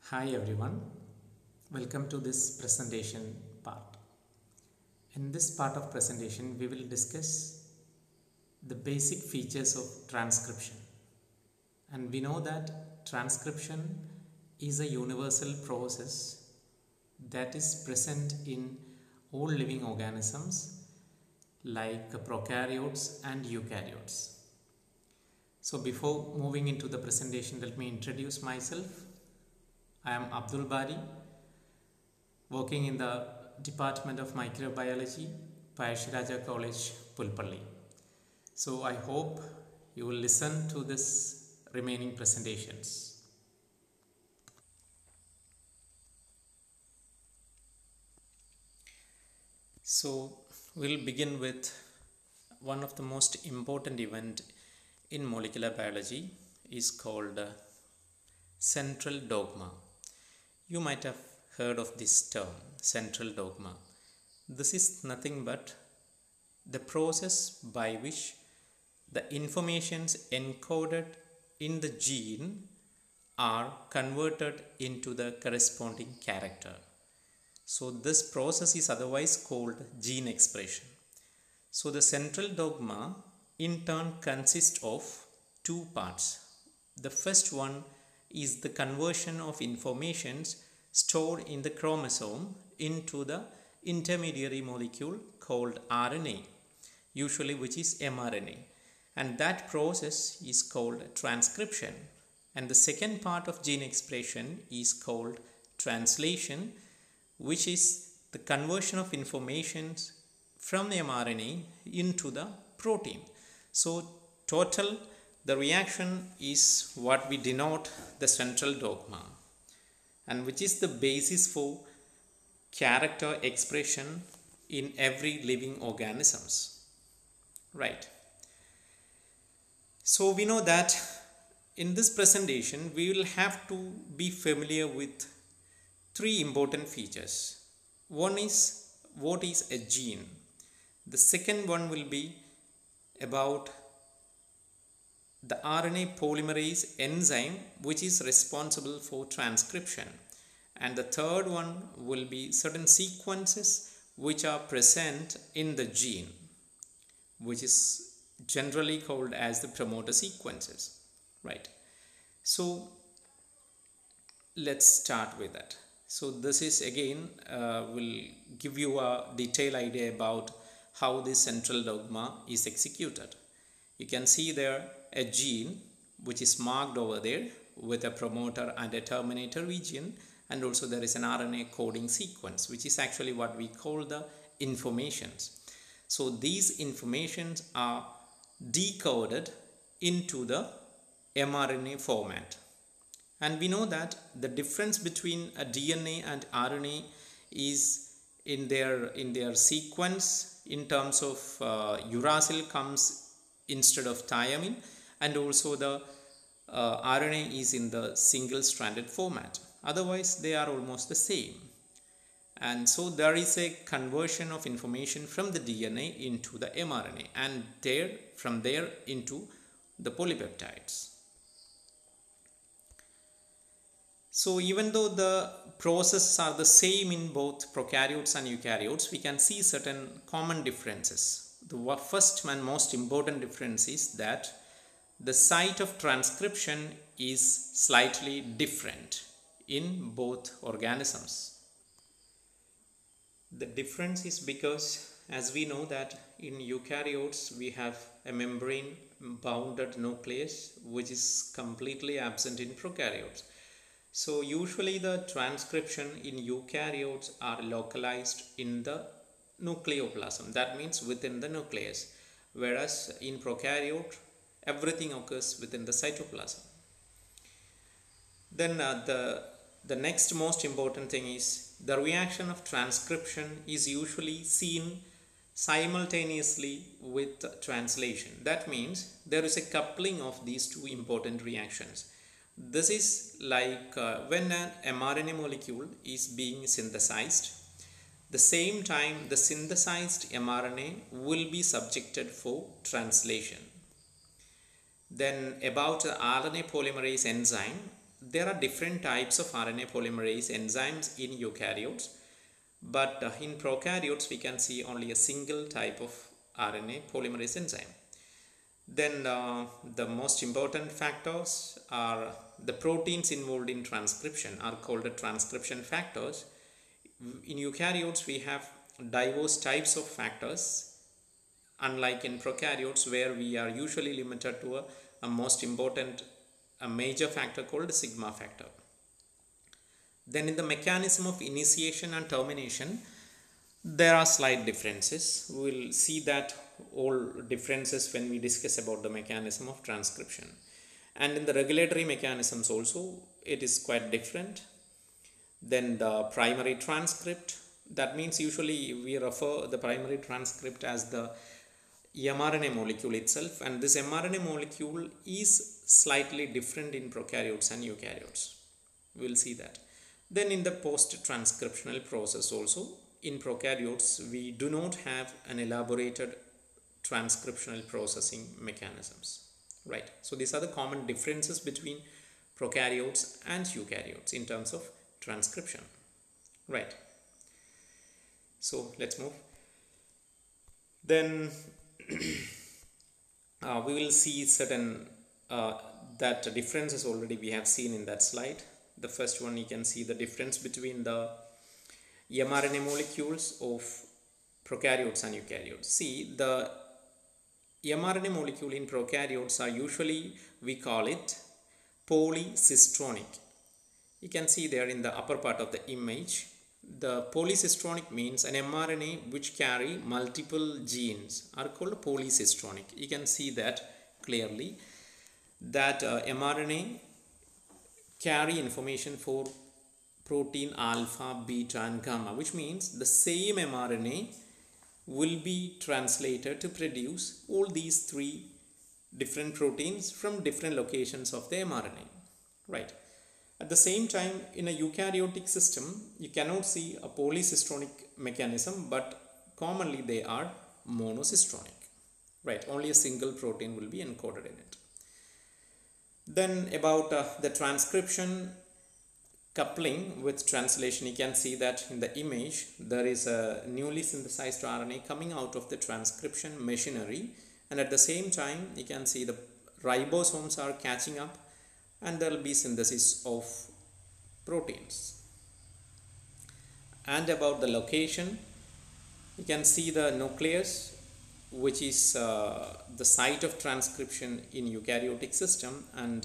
Hi everyone, welcome to this presentation part. In this part of presentation, we will discuss the basic features of transcription. And we know that transcription is a universal process that is present in all living organisms like prokaryotes and eukaryotes. So before moving into the presentation, let me introduce myself. I am Abdul Bari, working in the Department of Microbiology, Payashiraja College, Pulpalli. So I hope you will listen to this remaining presentations. So we'll begin with one of the most important event in molecular biology is called central dogma. You might have heard of this term, central dogma. This is nothing but the process by which the informations encoded in the gene are converted into the corresponding character. So this process is otherwise called gene expression. So the central dogma in turn consists of two parts. The first one is the conversion of informations stored in the chromosome into the intermediary molecule called RNA, usually which is mRNA, and that process is called transcription. And the second part of gene expression is called translation, which is the conversion of informations from the mRNA into the protein. So total the reaction is what we denote the central dogma, and which is the basis for character expression in every living organisms. Right. So we know that in this presentation we will have to be familiar with three important features. One is what is a gene. The second one will be about the RNA polymerase enzyme, which is responsible for transcription. And the third one will be certain sequences which are present in the gene, which is generally called as the promoter sequences. Right. So let's start with that. So this is again will give you a detailed idea about how this central dogma is executed. You can see there a gene which is marked over there with a promoter and a terminator region, and also there is an RNA coding sequence, which is actually what we call the informations. So these informations are decoded into the mRNA format, and we know that the difference between a DNA and RNA is in their sequence in terms of uracil comes instead of thymine, and also the RNA is in the single stranded format. Otherwise they are almost the same, and so there is a conversion of information from the DNA into the mRNA, and from there into the polypeptides. So even though the processes are the same in both prokaryotes and eukaryotes, we can see certain common differences. The first and most important difference is that the site of transcription is slightly different in both organisms. The difference is because, as we know that in eukaryotes we have a membrane bounded nucleus which is completely absent in prokaryotes. So usually the transcription in eukaryotes are localized in the nucleoplasm, that means within the nucleus, whereas in prokaryote everything occurs within the cytoplasm. Then the next most important thing is the reaction of transcription is usually seen simultaneously with translation. That means there is a coupling of these two important reactions. This is like when an mRNA molecule is being synthesized, the same time the synthesized mRNA will be subjected for translation. Then about the RNA polymerase enzyme, there are different types of RNA polymerase enzymes in eukaryotes, but in prokaryotes we can see only a single type of RNA polymerase enzyme. Then the most important factors are the proteins involved in transcription are called the transcription factors. In eukaryotes we have diverse types of factors, unlike in prokaryotes where we are usually limited to a most important a major factor called sigma factor. Then in the mechanism of initiation and termination there are slight differences. We will see that all differences when we discuss about the mechanism of transcription. And in the regulatory mechanisms also it is quite different. Then the primary transcript, that means usually we refer the primary transcript as the mRNA molecule itself, and this mRNA molecule is slightly different in prokaryotes and eukaryotes. We will see that. Then in the post-transcriptional process also, in prokaryotes we do not have an elaborated transcriptional processing mechanisms, right? So these are the common differences between prokaryotes and eukaryotes in terms of transcription, right? So let's move. Then we will see certain that differences already we have seen in that slide. The first one, you can see the difference between the mRNA molecules of prokaryotes and eukaryotes. See, the mRNA molecule in prokaryotes are usually, we call it polycistronic. You can see there in the upper part of the image. The polycistronic means an mRNA which carry multiple genes are called polycistronic. You can see that clearly, that mRNA carry information for protein alpha, beta and gamma, which means the same mRNA will be translated to produce all these three different proteins from different locations of the mRNA, right? At the same time, in a eukaryotic system, you cannot see a polycistronic mechanism, but commonly they are monocistronic, right? Only a single protein will be encoded in it. Then about the transcription coupling with translation, you can see that in the image there is a newly synthesized RNA coming out of the transcription machinery, and at the same time you can see the ribosomes are catching up and there will be synthesis of proteins. And about the location, you can see the nucleus, which is the site of transcription in eukaryotic system, and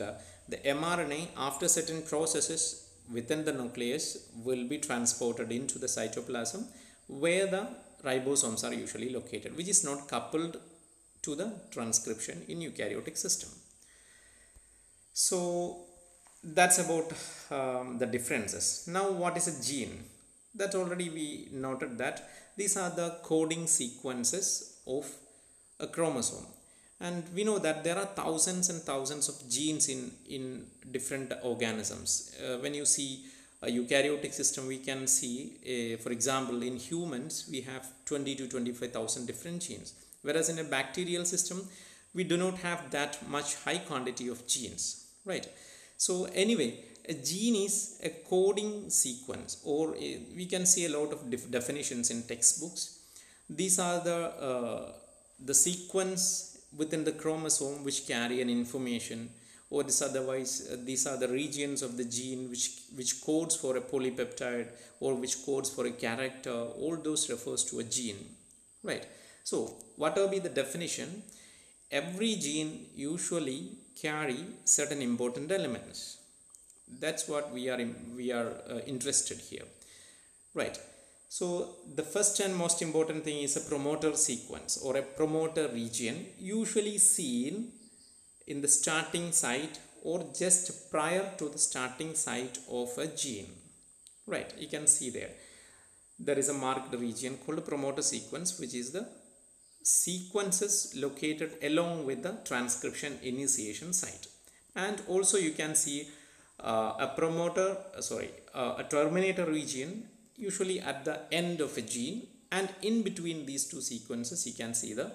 the mRNA after certain processes within the nucleus will be transported into the cytoplasm where the ribosomes are usually located, which is not coupled to the transcription in eukaryotic system. So that's about the differences. Now what is a gene? That already we noted that these are the coding sequences of a chromosome, and we know that there are thousands and thousands of genes in different organisms. When you see a eukaryotic system, we can see for example in humans we have 20 to 25,000 different genes, whereas in a bacterial system we do not have that much high quantity of genes, right? So anyway, a gene is a coding sequence, or we can see a lot of definitions in textbooks. These are the sequence within the chromosome which carry an information, or these are the regions of the gene which codes for a polypeptide or which codes for a character. All those refers to a gene, right? So whatever be the definition, every gene usually carry certain important elements. That's what we are interested here, right? So the first and most important thing is a promoter sequence or a promoter region, usually seen in the starting site or just prior to the starting site of a gene, right? You can see there is a marked region called promoter sequence, which is the sequences located along with the transcription initiation site. And also you can see a terminator region usually at the end of a gene, and in between these two sequences you can see the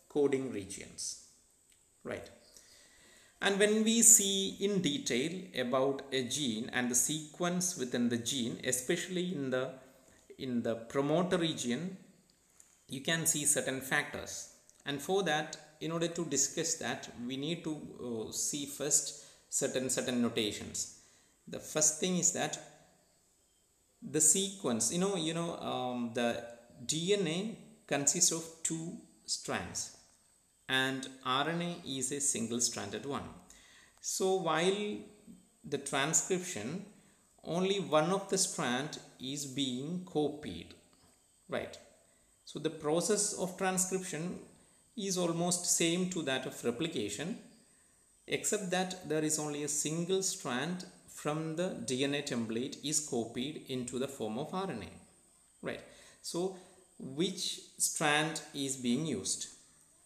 coding regions, right? And when we see in detail about a gene and the sequence within the gene, especially in the promoter region, you can see certain factors. And for that, in order to discuss that, we need to see first certain notations. The first thing is that the sequence, the DNA consists of two strands and RNA is a single stranded one. So while the transcription, only one of the strand is being copied, right? So the process of transcription is almost same to that of replication, except that there is only a single strand from the DNA template is copied into the form of RNA, right? So which strand is being used,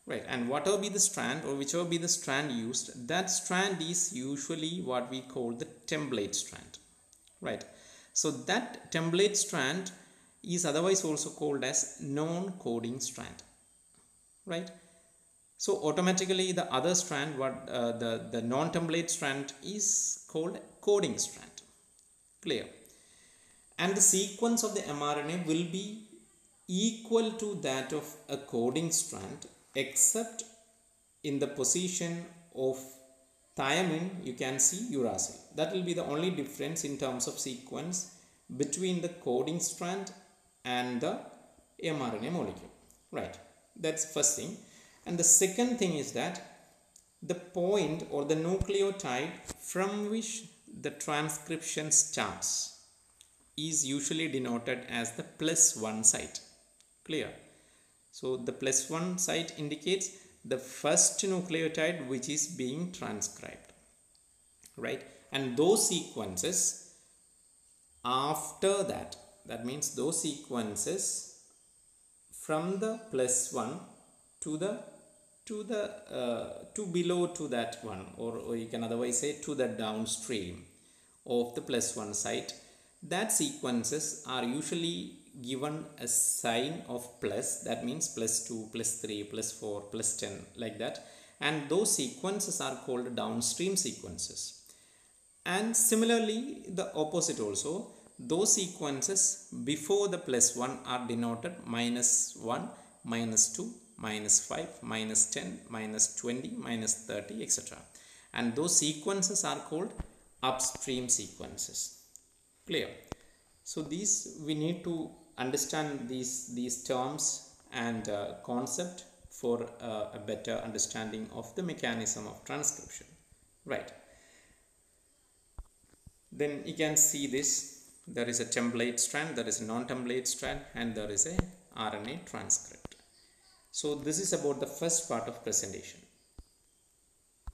right? And whatever be the strand or whichever be the strand used, that strand is usually what we call the template strand, right? So that template strand is otherwise also called as non-coding strand, right? So automatically the other strand, the non-template strand is called coding strand. Clear? And the sequence of the mRNA will be equal to that of a coding strand, except in the position of thymine you can see uracil. That will be the only difference in terms of sequence between the coding strand and the mRNA molecule, right? That's the first thing. And the second thing is that the point or the nucleotide from which the transcription starts is usually denoted as the +1 site. Clear? So the +1 site indicates the first nucleotide which is being transcribed, right? And those sequences after that, that means those sequences from the +1 to below to that one, or you can otherwise say to the downstream of the +1 site, that sequences are usually given a sign of plus, that means +2, +3, +4, +10, like that, and those sequences are called downstream sequences. And similarly the opposite also, those sequences before the +1 are denoted -1, -2, -5, -10, -20, -30, etc. And those sequences are called upstream sequences. Clear? So these we need to understand these terms and concept for a better understanding of the mechanism of transcription, right? Then you can see this. There is a template strand, there is a non-template strand, and there is a RNA transcript. So this is about the first part of presentation.